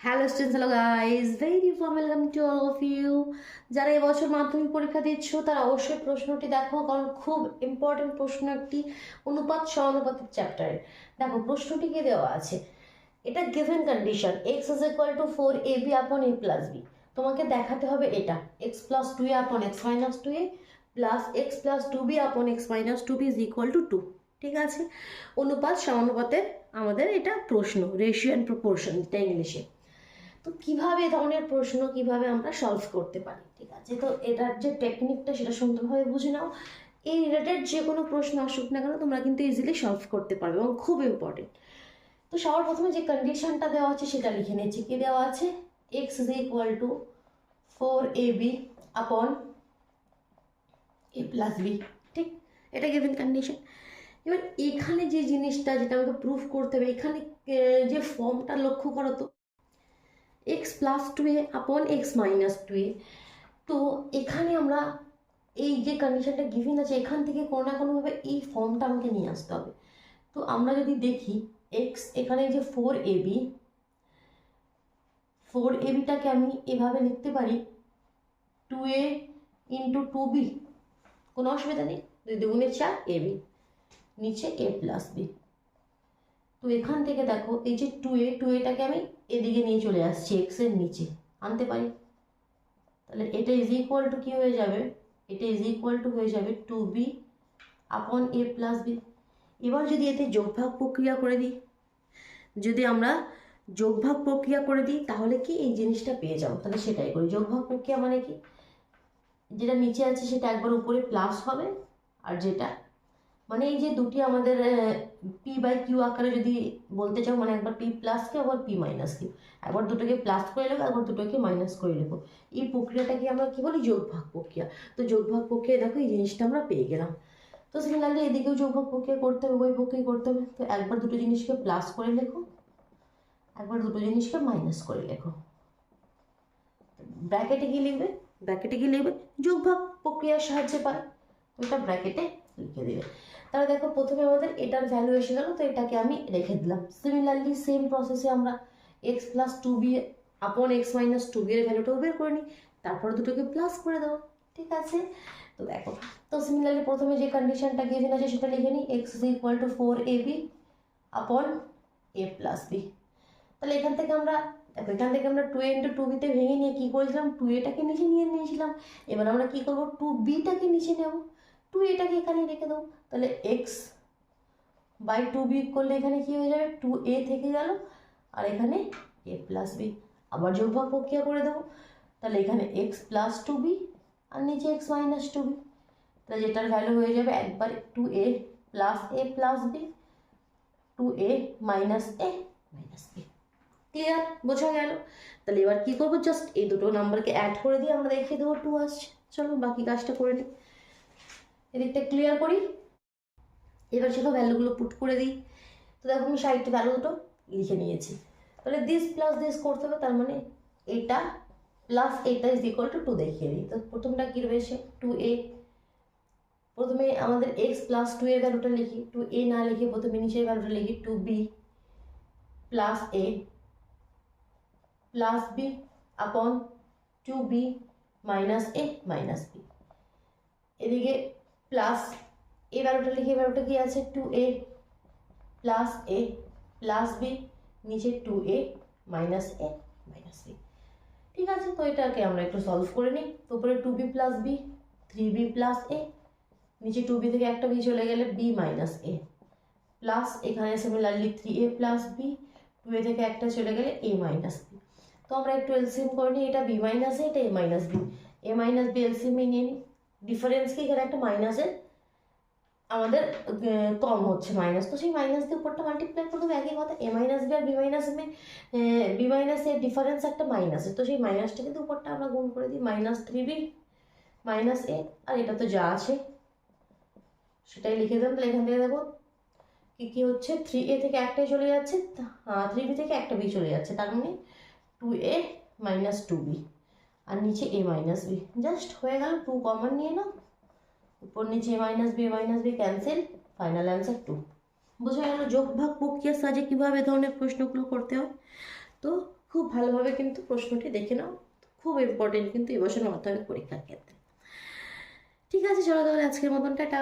Hello students, hello guys, very warm welcome to all of you. যারা এবছর মাধ্যমিক পরীক্ষা দিচ্ছ তারা অবশ্যই প্রশ্নটি দেখো, কারণ খুব ইম্পর্টেন্ট প্রশ্ন একটি অনুপাত সমানুপাতের চ্যাপ্টারে। দেখো প্রশ্নটিকে দেওয়া আছে, এটা given condition x is equal to 4ab আপন a প্লাস বি। তোমাকে দেখাতে হবে এটা এক্স প্লাস 2a আপন x minus 2a plus x plus 2b আপন x minus 2b is equal to 2। ঠিক আছে, অনুপাত সমানুপাতের আমাদের এটা প্রশ্ন, রেশিও অ্যান্ড প্রপোর্শন যেটা ইংলিশে। তো কিভাবে এ ধরনের প্রশ্ন কিভাবে আমরা সলভ করতে পারি, ঠিক আছে। তো এটার যে টেকনিকটা সেটা সুন্দরভাবে বুঝে নাও। এই রিলেটেড যে কোনো প্রশ্ন আসুক না কেন তোমরা কিন্তু ইজিলি সলভ করতে পারবে এবং খুব ইম্পর্টেন্ট। তো সবার প্রথমে যে কন্ডিশনটা দেওয়া আছে সেটা লিখে নিচ্ছি। কি দেওয়া আছে? X is equal to 4ab আপন a প্লাস বি। ঠিক, এটা গিভেন কন্ডিশন। এবার এখানে যে জিনিসটা যেটা আমাকে প্রুফ করতে হবে, এখানে যে ফর্মটা লক্ষ্য করো তো, এক্স প্লাস 2a আপন এক্স মাইনাস 2a। তো এখানে আমরা এই যে কন্ডিশনটা গিভেন আছে এখান থেকে কোনো না কোনোভাবে এই ফর্মটা আমাকে নিয়ে আসতে হবে। তো আমরা যদি দেখি এক্স এখানে যে 4abটাকে আমি এভাবে লিখতে পারি 2a ইন্টু 2b, কোনো অসুবিধা নেই। 2 দুগুণে 4 ab, নিচে a প্লাস বি। তো এখান থেকে দেখো এই যে 2aটাকে আমি এদিকে নিয়ে চলে আসছি, এক্স এর নিচে আনতে পারি। তাহলে এটা ইজ ইকুয়াল টু কি হয়ে যাবে? এটা ইজ ইকুয়াল টু হয়ে যাবে 2b আপন a প্লাস বি। এবার যদি এতে যোগভাগ প্রক্রিয়া করে দিই, যদি আমরা যোগভাগ প্রক্রিয়া করে দিই তাহলে কি এই জিনিসটা পেয়ে যাবো। তাহলে সেটাই করি। যোগভাগ প্রক্রিয়া মানে কি, যেটা নিচে আছে সেটা একবার উপরে প্লাস হবে, আর যেটা মানে এই যে দুটি আমাদের পি বাই কিউ আকারে যদি বলতে চাও, মানে একবার পি প্লাস কিউ আবার পি মাইনাস কিউ, একবার দুটোকে প্লাস করে লেখো একবার দুটোকে মাইনাস করে লেখো। এই প্রক্রিয়াটাকে আমরা কি বলি? যোগভাগ প্রক্রিয়া। তো যোগভাগ প্রক্রিয়া দেখো এই জিনিসটা আমরা পেয়ে গেলাম। তো সিমিলারলি এদিকেও যোগভাগ প্রক্রিয়া করতে হবে, ওই প্রক্রিয়া করতে হবে। তো একবার দুটো জিনিসকে প্লাস করে লেখো, একবার দুটো জিনিসকে মাইনাস করে লেখো। ব্র্যাকেটে কি লিখবে? ব্র্যাকেটে কি লিখবে? যোগভাগ প্রক্রিয়ার সাহায্যে পাই, তো এটা ব্র্যাকেটে লিখে দিবে। তাহলে দেখো প্রথমে আমাদের এটার ভ্যালু এসে গেল, তো এটাকে আমি রেখে দিলাম। সিমিলারলি সেম প্রসেসে আমরা এক্স প্লাস 2b আপন এক্স মাইনাস 2b এর ভ্যালুটাও বের করে নিই, তারপরে দুটোকে প্লাস করে দাও। ঠিক আছে, তো দেখো, তো সিমিলারলি প্রথমে যে কন্ডিশনটা গিভেন আছে সেটা লিখে নিই, x is equal to 4ab আপন a প্লাস বি। তাহলে এখান থেকে আমরা দেখো, এখান থেকে আমরা 2a ইন্টু 2bতে ভেঙে নিয়ে কী করেছিলাম, 2aটাকে নিচে নিয়ে নিয়েছিলাম। এবার আমরা কী করবো, 2bটাকে নিচে নেব, 2aটাকে এখানে রেখে দেবো। তাহলে এক্স বাই 2b করলে এখানে কী হয়ে যাবে, 2a থেকে গেল, আর এখানে a প্লাস বি। আবার যোগভাগ প্রক্রিয়া করে দেবো, তাহলে এখানে এক্স প্লাস 2b আর নিচে এক্স মাইনাস 2b। তাহলে যেটার ভ্যালু হয়ে যাবে একবার 2a plus a plus b, 2a minus a minus b. Clear? বোঝা গেল? তাহলে এবার কী করবো, জাস্ট এই দুটো নাম্বারকে অ্যাড করে দিয়ে আমরা দেখিয়ে দেবো 2 আসছে। চলো বাকি কাজটা করে নিই, এদিকটা ক্লিয়ার করি। এবার সেটা ভ্যালুগুলো পুট করে দিই। তো দেখো আমি সাইডে ভ্যালু দুটো লিখে নিয়েছি। তাহলে দিস প্লাস দিস করতে হবে, তার মানে এটা প্লাস এটা ইজ ইকুয়াল টু 2 দেখিয়ে দিই। তো প্রথমটা কী রয়েছে, 2a। প্রথমে আমাদের এক্স প্লাস 2 এর ভ্যালুটা লিখি, 2a না লিখে প্রথমে নিচের ভ্যালুটা লিখি, 2b plus a plus b আপন 2b minus a minus b. এদিকে প্লাস এ ভ্যালুটা লিখে, ভ্যালুটা কি আছে, 2a plus a plus B, নিচে 2a minus a minus B. ঠিক আছে, তো এটাকে আমরা একটু সলভ করে নিই। তো উপরে 2b plus B, 3b plus a, নিচে 2b থেকে একটা বি চলে গেলে b মাইনাস a, প্লাস এখানে similarly 3a plus b, 2a থেকে একটা চলে গেলে a মাইনাস বি। তো আমরা একটু এলসিএম করে নিই, এটা b মাইনাস a, এটা a minus b, a minus b LCM নিয়ে নিই। ডিফারেন্স কি, এখানে একটা মাইনাসের আমাদের কম হচ্ছে মাইনাস, তো সেই মাইনাস দিয়ে উপরটা মাল্টিপ্লাই করে দেবো। একই কথা, এ মাইনাস বি আর বি মাইনাস বি মাইনাস এর ডিফারেন্স একটা মাইনাসের, তো সেই মাইনাসটা কিন্তু উপরটা আমরা গুণ করে দিই, মাইনাস 3b মাইনাস a, আর এটা তো যা আছে সেটাই লিখে দিলাম। তাহলে এখান থেকে দেখো কি কি হচ্ছে, 3a থেকে একটাই চলে যাচ্ছে, 3b থেকে একটা বি চলে যাচ্ছে, তার মানে 2a মাইনাস 2b, আর নিচে a মাইনাস বি। জাস্ট হয়ে গেল, 2 কমন নিয়ে নাও, উপর নিচে a minus b cancel, final answer 2। বোঝা গেল যোগভাগ প্রক্রিয়ার সাহায্যে কীভাবে ধরনের প্রশ্নগুলো করতে হয়। তো খুব ভালোভাবে কিন্তু প্রশ্নটি দেখে নাও, খুব ইম্পর্টেন্ট কিন্তু এবছর মাধ্যমিক পরীক্ষার ক্ষেত্রে। ঠিক আছে, চলো তাহলে আজকের মতন টাটা।